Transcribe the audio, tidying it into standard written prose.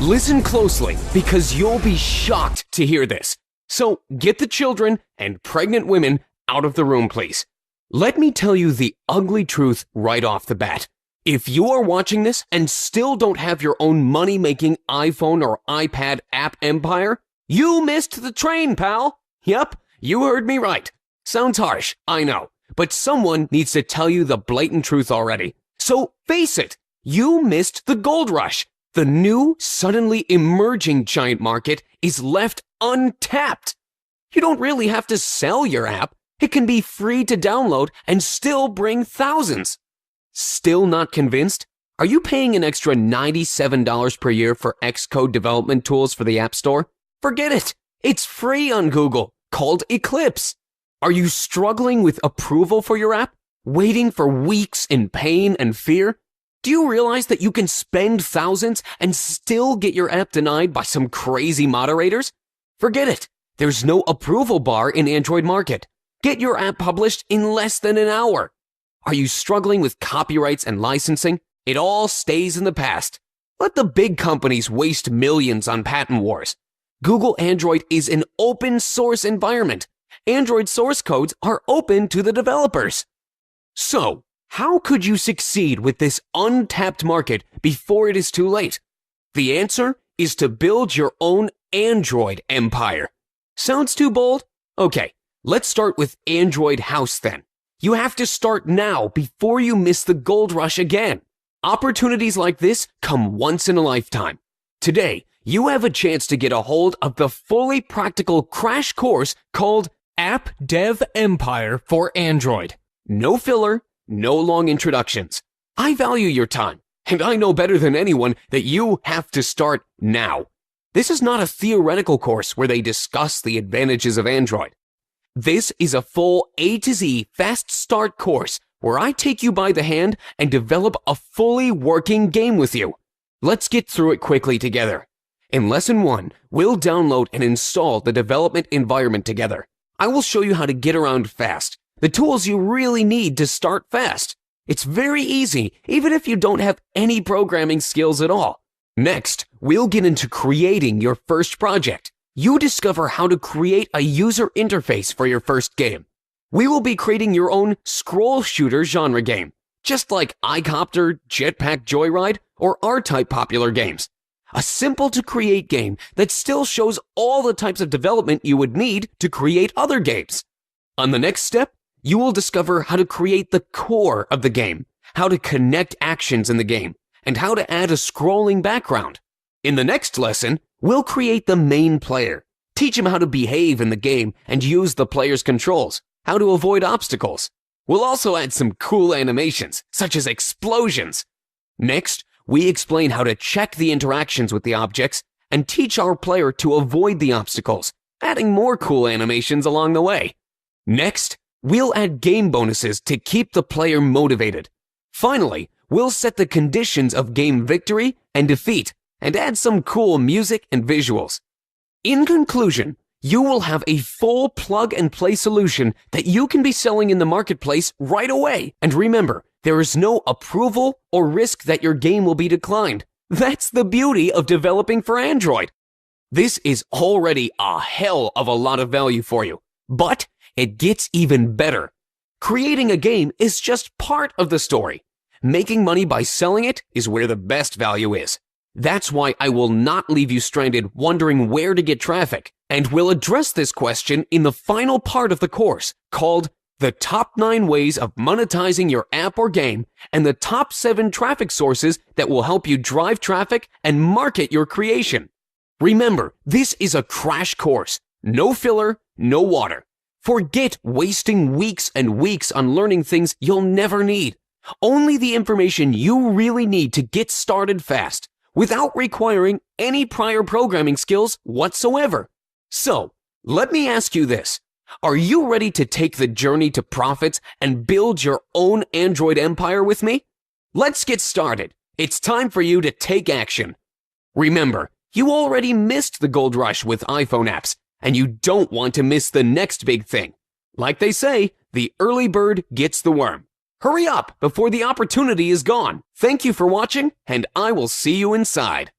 Listen closely, because you'll be shocked to hear this. So get the children and pregnant women out of the room, please. Let me tell you the ugly truth right off the bat. If you are watching this and still don't have your own money-making iPhone or iPad app empire, you missed the train, pal. Yep, you heard me right. Sounds harsh, I know, but someone needs to tell you the blatant truth already. So face it, you missed the gold rush. The new, suddenly emerging giant market is left untapped. You don't really have to sell your app. It can be free to download and still bring thousands. Still not convinced? Are you paying an extra $97 per year for Xcode development tools for the App Store? Forget it. It's free on Google, called Eclipse. Are you struggling with approval for your app? Waiting for weeks in pain and fear? Do you realize that you can spend thousands and still get your app denied by some crazy moderators? Forget it. There's no approval bar in Android Market. Get your app published in less than an hour. Are you struggling with copyrights and licensing? It all stays in the past. Let the big companies waste millions on patent wars. Google Android is an open source environment. Android source codes are open to the developers. So, how could you succeed with this untapped market before it is too late? The answer is to build your own Android empire. Sounds too bold? Okay, let's start with Android House then. You have to start now before you miss the gold rush again. Opportunities like this come once in a lifetime. Today, you have a chance to get a hold of the fully practical crash course called App Dev Empire for Android. No filler, no long introductions. I value your time, and I know better than anyone that you have to start now. This is not a theoretical course where they discuss the advantages of Android. This is a full A to Z fast start course where I take you by the hand and develop a fully working game with you. Let's get through it quickly together. In Lesson 1, we'll download and install the development environment together. I will show you how to get around fast, the tools you really need to start fast. It's very easy, even if you don't have any programming skills at all. Next, we'll get into creating your first project. You discover how to create a user interface for your first game. We will be creating your own scroll shooter genre game, just like iCopter, Jetpack Joyride, or R-Type popular games. A simple-to-create game that still shows all the types of development you would need to create other games. On the next step, you will discover how to create the core of the game, how to connect actions in the game, and how to add a scrolling background. In the next lesson, we'll create the main player, teach him how to behave in the game and use the player's controls, how to avoid obstacles. We'll also add some cool animations, such as explosions. Next, we explain how to check the interactions with the objects and teach our player to avoid the obstacles, adding more cool animations along the way. Next, we'll add game bonuses to keep the player motivated. Finally, we'll set the conditions of game victory and defeat, and add some cool music and visuals. In conclusion, you will have a full plug-and-play solution that you can be selling in the marketplace right away. And remember, there is no approval or risk that your game will be declined. That's the beauty of developing for Android. This is already a hell of a lot of value for you, but it gets even better. Creating a game is just part of the story. Making money by selling it is where the best value is. That's why I will not leave you stranded wondering where to get traffic, and we'll address this question in the final part of the course called The Top 9 Ways of Monetizing Your App or Game and the Top 7 Traffic Sources that will help you drive traffic and market your creation. Remember, this is a crash course. No filler, no water. Forget wasting weeks and weeks on learning things you'll never need. Only the information you really need to get started fast, without requiring any prior programming skills whatsoever. So, let me ask you this. Are you ready to take the journey to profits and build your own Android empire with me? Let's get started. It's time for you to take action. Remember, you already missed the gold rush with iPhone apps, and you don't want to miss the next big thing. Like they say, the early bird gets the worm. Hurry up before the opportunity is gone. Thank you for watching, and I will see you inside.